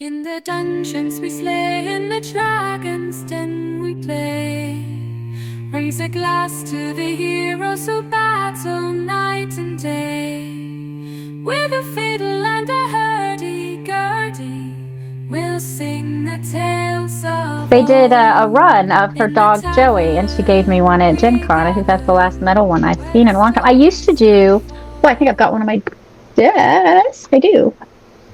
In the dungeons we slay, in the dragon's den we play. Raise a glass to the heroes who battle night and day. With a fiddle and a hurdy-gurdy, we'll sing the tales of. They did a run of her dog Joey, and she gave me one at Gen Con. I think that's the last metal one I've seen in a long time. I used to do. Well, I think I've got one on my desk. I do.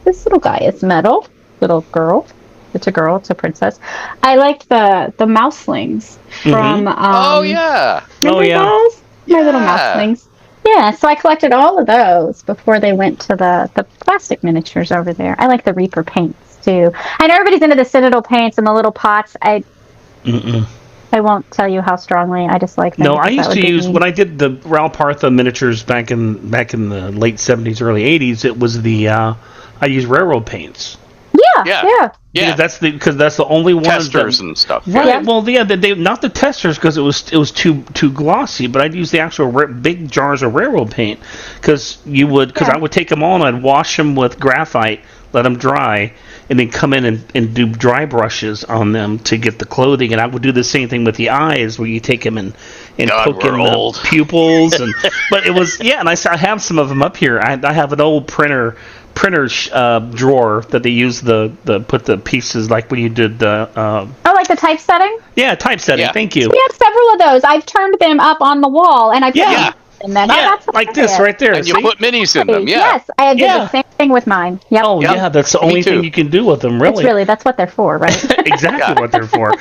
This little guy is metal. Little girl. It's a girl. It's a princess. I liked the mouselings from. Oh yeah. Those? My little mouselings. Yeah, so I collected all of those before they went to the plastic miniatures over there. I like the Reaper paints too. I know everybody's into the Citadel paints and the little pots. I won't tell you how strongly I dislike them. No, I used to use when I did the Ral Partha miniatures back in the late 70s, early 80s. It was the I used railroad paints. Yeah. Because that's the only one testers and stuff. Right. Yeah. Well, they not the testers because it was too glossy. But I'd use the actual big jars of railroad paint because I would take them all and I'd wash them with graphite, let them dry, and then come in and do dry brushes on them to get the clothing. And I would do the same thing with the eyes, where you take them and poke in the pupils. But it was and I have some of them up here. I have an old printer drawer that they use put the pieces like when you did the like the typesetting? Yeah, typesetting. Thank you. We have several of those. I've turned them up on the wall and I put them in them. That's like this right there. And you put minis in them. Yes, I did the same thing with mine. Yep. Oh yeah, that's the only thing you can do with them, really. That's what they're for, right? Exactly what they're for.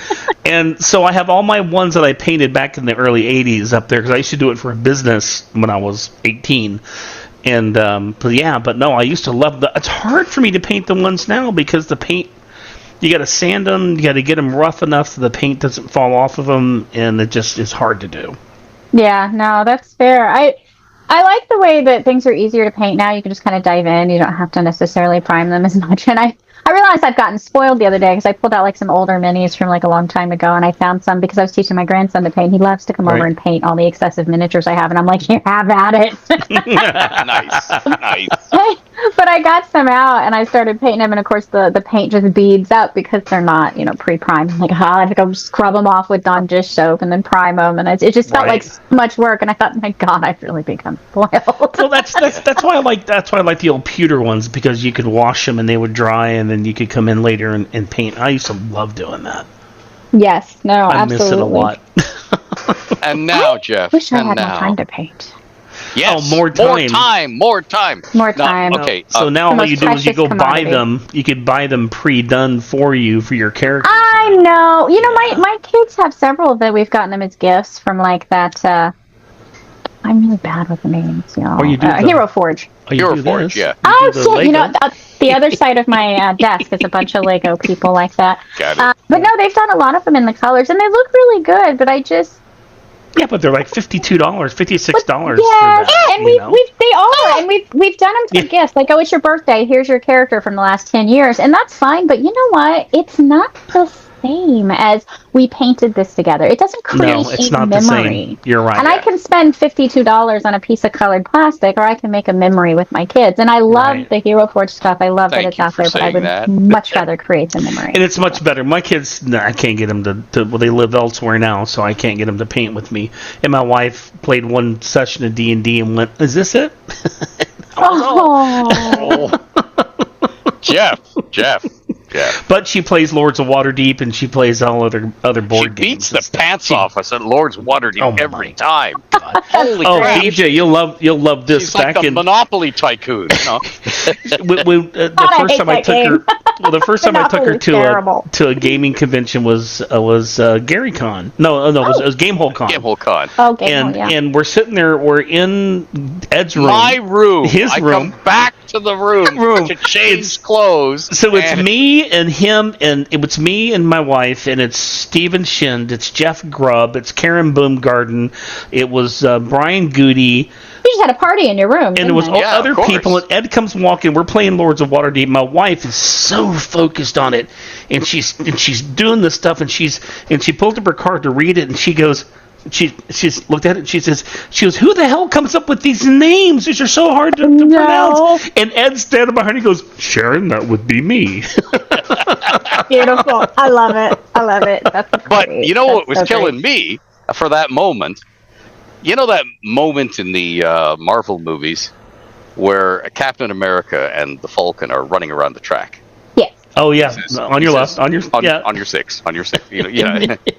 And so I have all my ones that I painted back in the early 80s up there because I used to do it for a business when I was 18. And but no, I used to love it's hard for me to paint the ones now because the paint, you got to sand them, you got to get them rough enough so the paint doesn't fall off of them, and it just is hard to do. Yeah, no, that's fair. I like the way that things are easier to paint now. You can just kind of dive in. You don't have to necessarily prime them as much. And I realized I've gotten spoiled the other day because I pulled out like some older minis from like a long time ago, and I found some because I was teaching my grandson to paint. He loves to come over and paint all the excessive miniatures I have, and I'm like, here, have at it. Nice. But I got some out, and I started painting them, and of course the paint just beads up because they're not, pre-primed. I'm like, I have to go scrub them off with Dawn dish soap and then prime them, and it just felt like so much work. And I thought, my God, I've really become spoiled. Well, that's why I like the old pewter ones, because you could wash them and they would dry, and then you could come in later and paint. I used to love doing that. Yes, no, I absolutely. miss it a lot. And now, Jeff. Wish I had more time to paint. Yes. Oh, more time. More time. Okay. So now all you do is you go buy them. You could buy them pre-done for you for your characters. I know. My kids have several that we've gotten them as gifts from like that. I'm really bad with the names, y'all. Or you do Hero Forge. Hero Forge, yeah. Oh, shit. The other side of my desk is a bunch of Lego people like that. Got it. But no, they've done a lot of them in the colors, and they look really good, but I just... Yeah, but they're like $52, $56. Yes, and we've done them for gifts. Like, it's your birthday. Here's your character from the last 10 years, and that's fine. But you know what? It's not the same as we painted this together. It doesn't create it's not memory. The same. You're right. And I can spend $52 on a piece of colored plastic, or I can make a memory with my kids. And I love the Hero Forge stuff. I love that it's out there, but I would much rather create the memory. And it's much better. My kids, I can't get them to they live elsewhere now, so I can't get them to paint with me. And my wife played one session of D&D and went, "Is this it?" Jeff. But she plays Lords of Waterdeep, and she plays all other board games. She beats the pants off us at Lords of Waterdeep every time. Holy crap. BJ, you'll love this. She's like the Monopoly tycoon. The first time I took her to a gaming convention was GaryCon. No, it was Gamehole Con. Gamehole Con. Oh, Gamehole, and we're sitting there. We're in Ed's room. My room. His room. Come back to the room to change clothes. So it's me and him, and it's me and my wife, and it's Steven Shind, it's Jeff Grubb, it's Karen Boomgarden, it was Brian Goody. You just had a party in your room. And it was other people, and Ed comes walking. We're playing Lords of Waterdeep. My wife is so focused on it, and she's doing this stuff, and she pulled up her card to read it, and she goes. She's looked at it and she goes, who the hell comes up with these names? These are so hard to pronounce. And Ed's standing behind her and goes, Sharon, that would be me. beautiful. I love it. That's But great. you know That's what was so killing great. me for that moment? You know that moment in the Marvel movies where Captain America and the Falcon are running around the track? Yes. Oh yeah, Says- on he your says, left, yeah. on your six.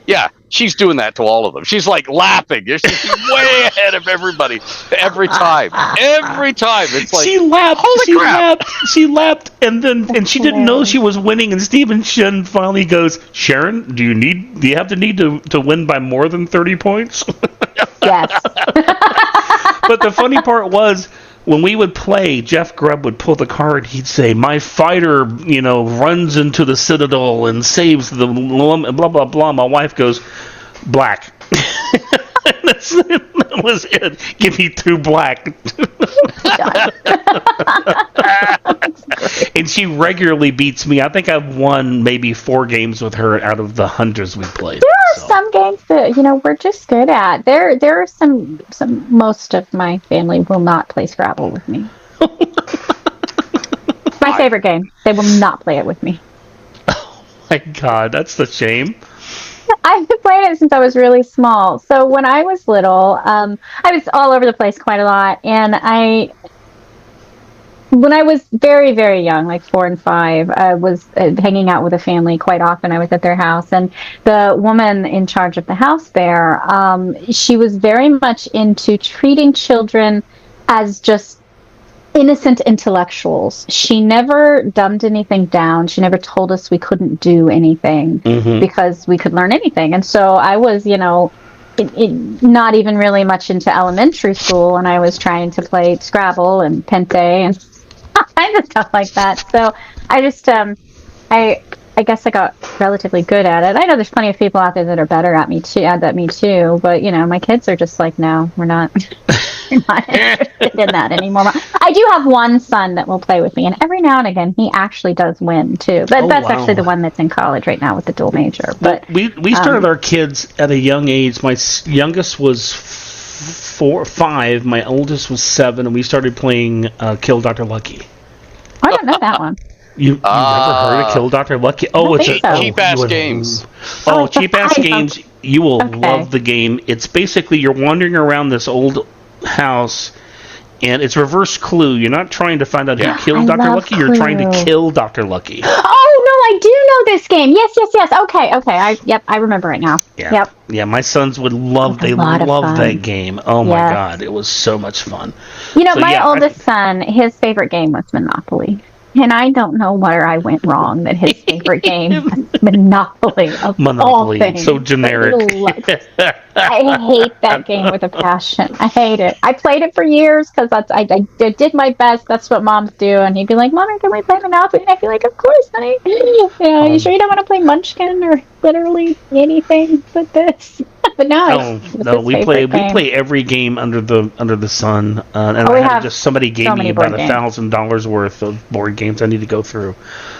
Yeah. She's doing that to all of them. She's like laughing. She's way ahead of everybody every time. It's like She lapped. Holy crap! She lapped, and she didn't know she was winning. And Steven Shen finally goes, "Sharon, do you have to need to win by more than 30 points?" Yes. But the funny part was, when we would play, Jeff Grubb would pull the card. He'd say, "My fighter, runs into the citadel and saves the blah blah blah." My wife goes, "Black." That was it. Give me 2 black. And she regularly beats me. I think I've won maybe 4 games with her out of the hundreds we played. There are some games that we're just good at. There are some. Most of my family will not play Scrabble with me. It's my favorite game. They will not play it with me. My God, that's the shame. I've been playing it since I was really small. So when I was little, I was all over the place quite a lot, and when I was very, very young, like 4 and 5, I was hanging out with a family quite often. I was at their house, and the woman in charge of the house there, she was very much into treating children as just innocent intellectuals. She never dumbed anything down. She never told us we couldn't do anything because we could learn anything. And so I was, not even really much into elementary school, and I was trying to play Scrabble and Pente and kind of stuff like that. So I just, I guess I got relatively good at it. I know there's plenty of people out there that are better at me too. But my kids are just like, no, we're not. We're not interested in that anymore. I do have one son that will play with me, and every now and again he actually does win too. But that's actually the one that's in college right now with the dual major. But we started our kids at a young age. My youngest was 5. My oldest was 7, and we started playing Kill Dr. Lucky. I don't know that one. You never heard of Kill Dr. Lucky? Oh, it's cheap-ass games. Oh, cheap-ass games. You will love the game. It's basically you're wandering around this old house, and it's reverse Clue. You're not trying to find out who killed Dr. Lucky. Clue. You're trying to kill Dr. Lucky. Oh, no, I do know this game. Yes. Okay. I remember it now. Yeah. Yep. Yeah, my sons would love. They loved that game. Oh my God, it was so much fun. My oldest son, his favorite game was Monopoly. And I don't know where I went wrong that his favorite game was Monopoly. Monopoly. It's so generic. I hate that game with a passion. I hate it. I played it for years because I did my best. That's what moms do. And he'd be like, "Mommy, can we play Monopoly?" And I'd be like, "Of course, honey." You sure you don't want to play Munchkin or literally anything but this? But no, we play every game under the sun, and I have just somebody gave me about $1,000 worth of board games I need to go through.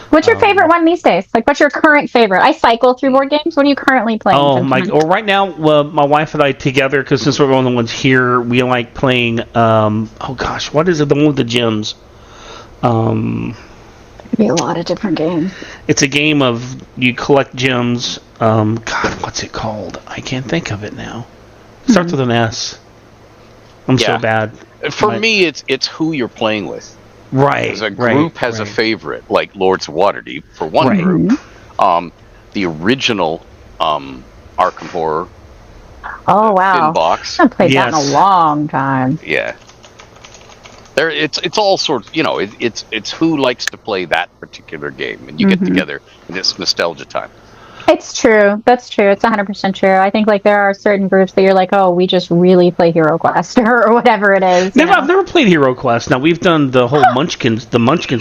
What's your favorite one these days? Like, what's your current favorite? I cycle through board games. What are you currently playing? Right now, my wife and I together, because since we're the only ones here, we like playing. What is it? The one with the gems. Could be a lot of different games. It's a game of you collect gems. What's it called? I can't think of it now. It starts with an S. I'm so bad. For me, it's who you're playing with. Right. Because a group has a favorite, like Lords of Waterdeep for one group. The original Arkham Horror. Oh wow! Box. I haven't played that in a long time. Yeah. It's all sorts. It's who likes to play that particular game, and you get together in this nostalgia time. It's true. That's true. It's 100% true. I think there are certain groups that you're like, oh, we just really play Hero Quest or whatever it is. I've never played Hero Quest. Now we've done the whole Munchkins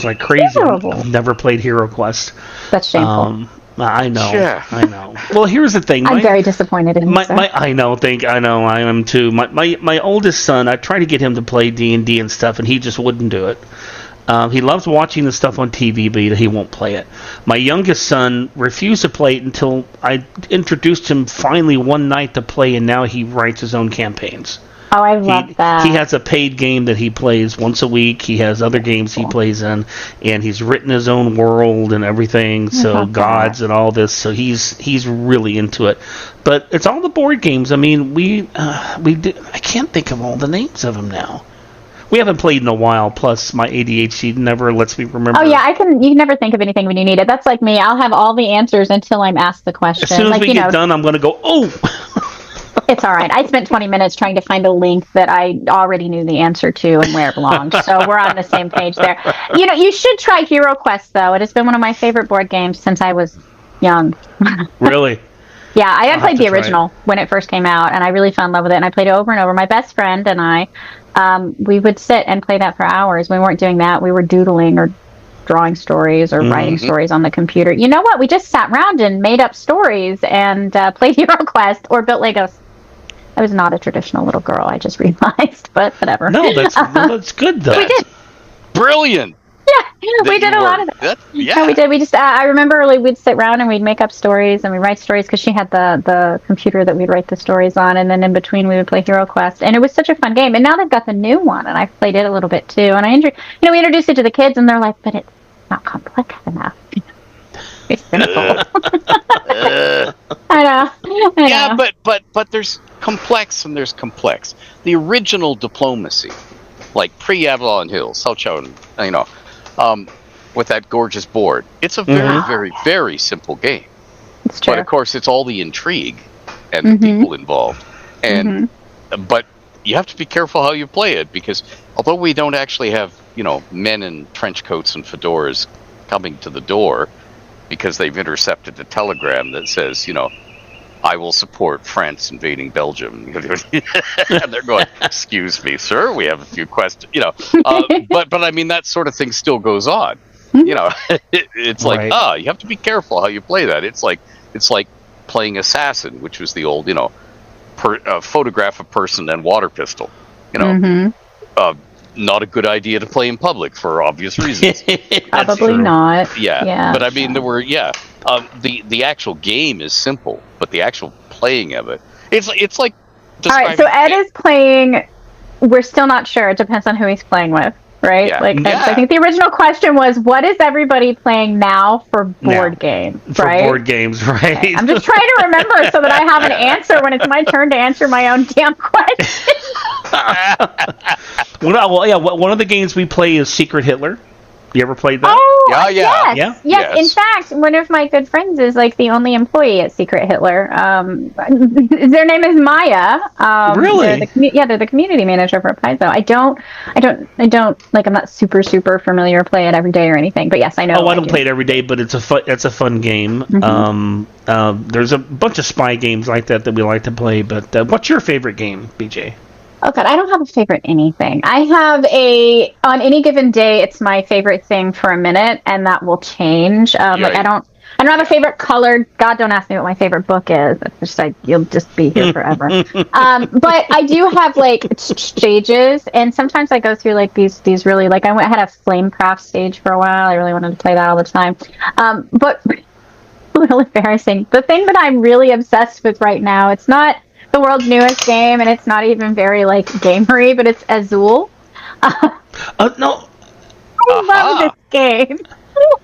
like crazy. Terrible. I've never played Hero Quest. That's shameful. I know. Yeah. I know. Well, here's the thing. I'm very disappointed in you. I know. I am too. My oldest son, I tried to get him to play D&D and stuff, and he just wouldn't do it. He loves watching the stuff on TV, but he won't play it. My youngest son refused to play it until I introduced him finally one night to play, and now he writes his own campaigns. Oh, I love that. He has a paid game that he plays once a week. He has other games he plays in, and he's written his own world and everything. So gods and all this. So he's really into it. But it's all the board games. I mean, I can't think of all the names of them now. We haven't played in a while. Plus, my ADHD never lets me remember. Oh yeah, you can never think of anything when you need it. That's like me. I'll have all the answers until I'm asked the question. As soon as we get done, I'm going to go, oh. It's all right. I spent 20 minutes trying to find a link that I already knew the answer to and where it belonged. So we're on the same page there. You should try Hero Quest, though. It has been one of my favorite board games since I was young. Really? Yeah, I had played the original when it first came out, and I really fell in love with it. And I played it over and over. My best friend and I, we would sit and play that for hours. We weren't doing that. We were doodling or drawing stories or writing stories on the computer. You know what? We just sat around and made up stories and played Hero Quest or built Legos. I was not a traditional little girl, I just realized, but whatever. No, that's good, though. We did. Brilliant. Yeah, we did a lot of that. Yeah. No, we did. We just, I remember we'd sit around and we'd make up stories and we'd write stories because she had the computer that we'd write the stories on, and then in between we would play Hero Quest, and it was such a fun game. And now they've got the new one, and I've played it a little bit too, and I enjoy. We introduced it to the kids, and they're like, "But it's not complex enough." It's simple. I know. Yeah, but there's complex and there's complex. The original Diplomacy, like pre-Avalon Hill, South Chowden, with that gorgeous board. It's a very, very, very simple game. It's true. But of course, it's all the intrigue and the people involved. And but you have to be careful how you play it, because although we don't actually have men in trench coats and fedoras coming to the door because they've intercepted a telegram that says, I will support France invading Belgium. And they're going, excuse me, sir, we have a few questions. But I mean, that sort of thing still goes on. It's like, you have to be careful how you play that. It's like playing Assassin, which was the old, photograph a person and water pistol. Not a good idea to play in public for obvious reasons. Probably not. Yeah. But I mean, there were the actual game is simple, but the actual playing of it, it's like. All right, so Ed is playing. We're still not sure. It depends on who he's playing with, right? Yeah. I think the original question was, what is everybody playing now for board games? For board games, right? Okay. I'm just trying to remember so that I have an answer when it's my turn to answer my own damn question. One of the games we play is Secret Hitler. You ever played that? Oh, yeah. Yes. In fact, one of my good friends is like the only employee at Secret Hitler. Their name is Maya. Really? They're the community manager for Paizo. I don't like. I'm not super familiar or play it every day or anything. But yes, I know. Oh, I don't play it every day, but it's a fun game. There's a bunch of spy games like that we like to play. But what's your favorite game, BJ? Oh God, I don't have a favorite anything. I have on any given day, it's my favorite thing for a minute, and that will change. Like I don't have a favorite color. God, don't ask me what my favorite book is. It's just you'll just be here forever. But I do have like stages, and sometimes I go through like these really like I had a Flamecraft stage for a while. I really wanted to play that all the time. But really embarrassing. The thing that I'm really obsessed with right now, it's not the world's newest game, and it's not even very like gamery, but it's Azul. No. I love this game.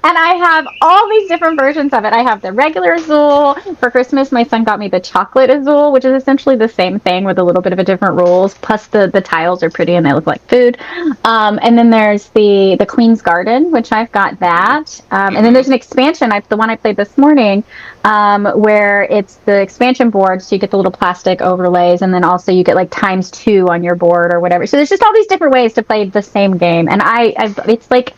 And I have all these different versions of it. I have the regular Azul. For Christmas, my son got me the chocolate Azul, which is essentially the same thing with a little bit of a different rules. Plus, the tiles are pretty and they look like food. And then there's the Queen's Garden, which I've got that. And then there's an expansion, the one I played this morning, where it's the expansion board, so you get the little plastic overlays, and then also you get like ×2 on your board or whatever. So there's just all these different ways to play the same game, and it's like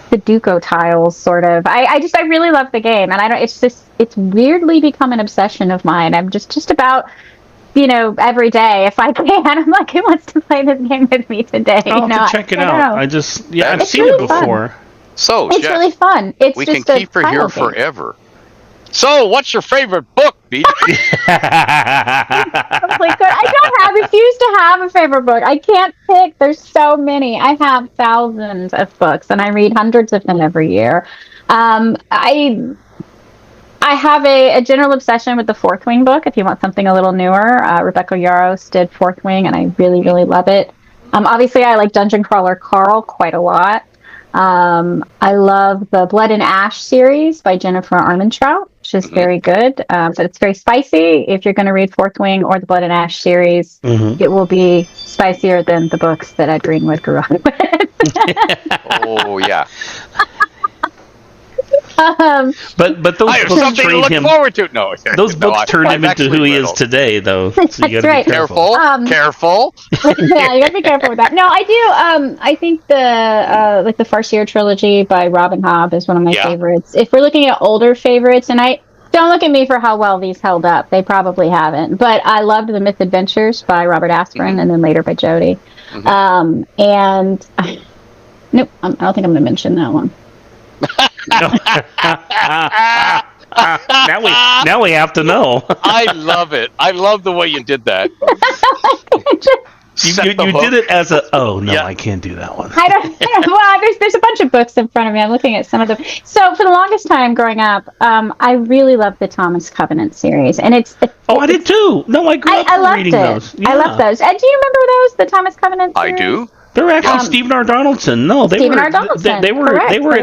Sudoku tiles, sort of. I really love the game, and it's weirdly become an obsession of mine. I'm just about every day if I can. I'm like, who wants to play this game with me today? I'll have to check it out. I've seen really it before. Fun. So it's really fun. We can keep her here forever. So, what's your favorite book, BJ? I refuse to have a favorite book. I can't pick. There's so many. I have thousands of books, and I read hundreds of them every year. I I have a general obsession with the Fourth Wing book. If you want something a little newer, Rebecca Yarros did Fourth Wing, and I really, really love it. Obviously, I like Dungeon Crawler Carl quite a lot. I love the Blood and Ash series by Jennifer Armentrout, which is very good. But it's very spicy. If you're going to read Fourth Wing or the Blood and Ash series, it will be spicier than the books that Ed Greenwood grew up with. Oh yeah. But those I have books something to trained look him. forward to. No, Those books turned him into who he is today, though. So you got to be careful. Careful. Yeah, you got to be careful with that. No, I do. I think the like the Farseer trilogy by Robin Hobb is one of my favorites. If we're looking at older favorites, and I don't look at me for how well these held up, they probably haven't. But I loved the Myth Adventures by Robert Asprin, and then later by Jody. And nope, I don't think I'm going to mention that one. Now we have to know. I love it. I love the way you did that. You did it as a I can't do that one. I don't well, there's a bunch of books in front of me. I'm looking at some of them. So for the longest time growing up, I really loved the Thomas Covenant series, and I did too. No, I grew up reading those. Yeah. I love those. And do you remember those, the Thomas Covenant series? I do. They're actually Stephen R. Donaldson. No, they were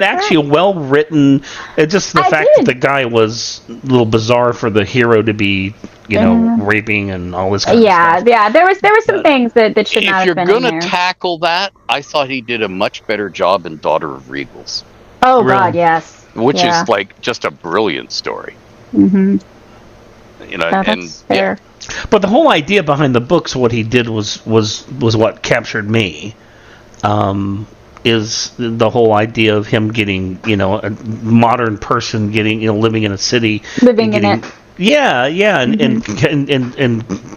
actually well written. Just the fact that the guy was a little bizarre for the hero to be, raping and all this kind of stuff. Yeah. There was some things that should not have been in there. If you're going to tackle that, I thought he did a much better job in Daughter of Regals. Oh, really? God, yes. Which is like just a brilliant story. Mm-hmm. That's fair. But the whole idea behind the books, what he did was what captured me. Is the whole idea of him getting, a modern person living in a city, living in it. Yeah, and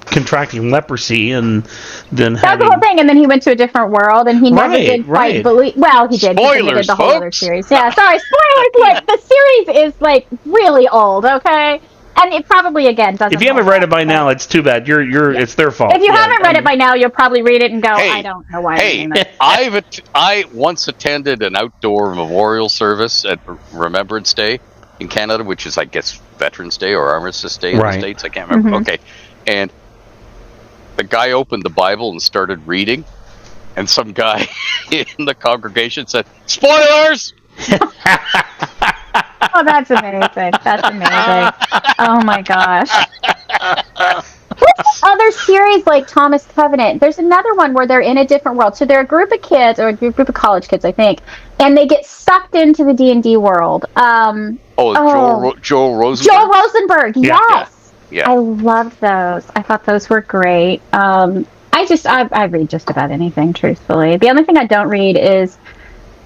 contracting leprosy, and then that's the whole thing. And then he went to a different world, and he never did quite believe. Well, he did. Spoilers, he did the whole folks. other series. Yeah, sorry, spoilers. Look, the series is like really old. Okay. And it probably, again, doesn't... If you haven't read it by now, it's too bad. It's their fault. If you haven't read it by now, you'll probably read it and go, I don't know why I'm reading this. I once attended an outdoor memorial service at Remembrance Day in Canada, which is, I guess, Veterans Day or Armistice Day in the States. I can't remember. Okay. And the guy opened the Bible and started reading, and some guy in the congregation said, "Spoilers!" Oh, that's amazing. That's amazing. Oh, my gosh. What's the other series like Thomas Covenant? There's another one where they're in a different world. So they're a group of kids, or a group of college kids, I think, and they get sucked into the D&D world. Joel Rosenberg? Joel Rosenberg, yes. Yeah. I loved those. I thought those were great. I read just about anything, truthfully. The only thing I don't read is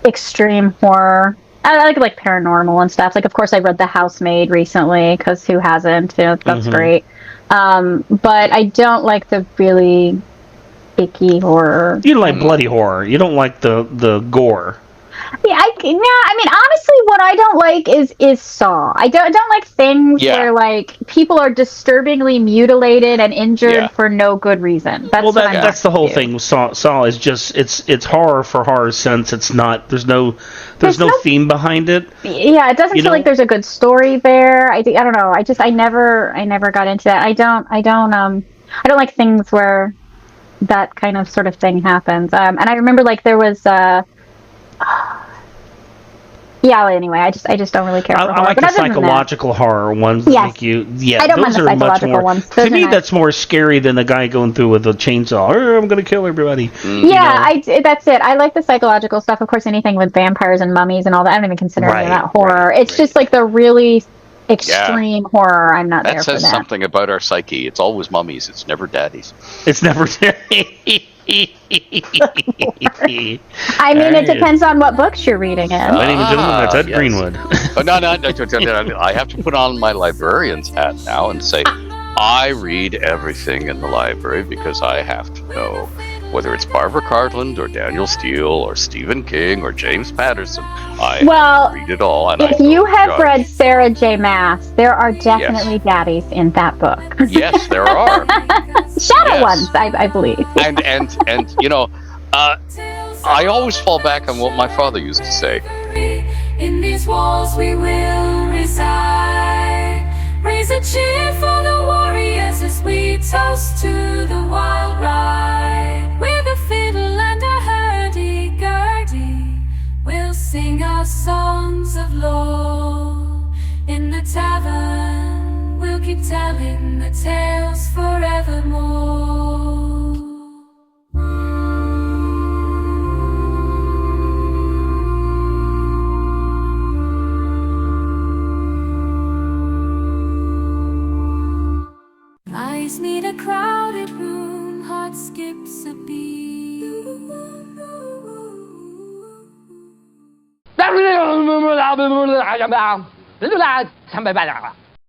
extreme horror. I like paranormal and stuff. Like, of course, I read The Housemaid recently, because who hasn't? That's great. But I don't like the really icky horror. You don't like bloody horror. You don't like the gore. Yeah, honestly, what I don't like is Saw. I don't like things where like people are disturbingly mutilated and injured for no good reason. That's the whole thing. Saw is just it's horror for horror's sense. It's not. There's no theme behind it. Yeah, it doesn't feel like there's a good story there. I don't know. I never got into that. I don't like things where that kind of sort of thing happens. And I remember there was. Anyway, I just don't really care for horror. I like the psychological horror ones. Yes. I don't mind the psychological ones. To me, that's more scary than a guy going through with a chainsaw. I'm going to kill everybody. That's it. I like the psychological stuff. Of course, anything with vampires and mummies and all that, I don't even consider any of that horror. It's just like the really extreme horror. I'm not there for that. That says something about our psyche. It's always mummies. It's never daddies. It's never it depends on what books you're reading in. Ladies and gentlemen, that's Ed Greenwood. No. I have to put on my librarian's hat now and say, I read everything in the library because I have to know whether it's Barbara Cartland or Daniel Steele or Stephen King or James Patterson. I read it all. And if you have read Sarah J. Maas, there are definitely daddies in that book. Yes, there are. Shadow ones, I believe. And I always fall back on what my father used to say. In these walls we will reside. a cheer for the warriors as we toast to the wild ride. With a fiddle and a hurdy-gurdy, we'll sing our songs of lore. In the tavern, we'll keep telling the tales forevermore. Eyes meet a crowded room, heart skips a beat.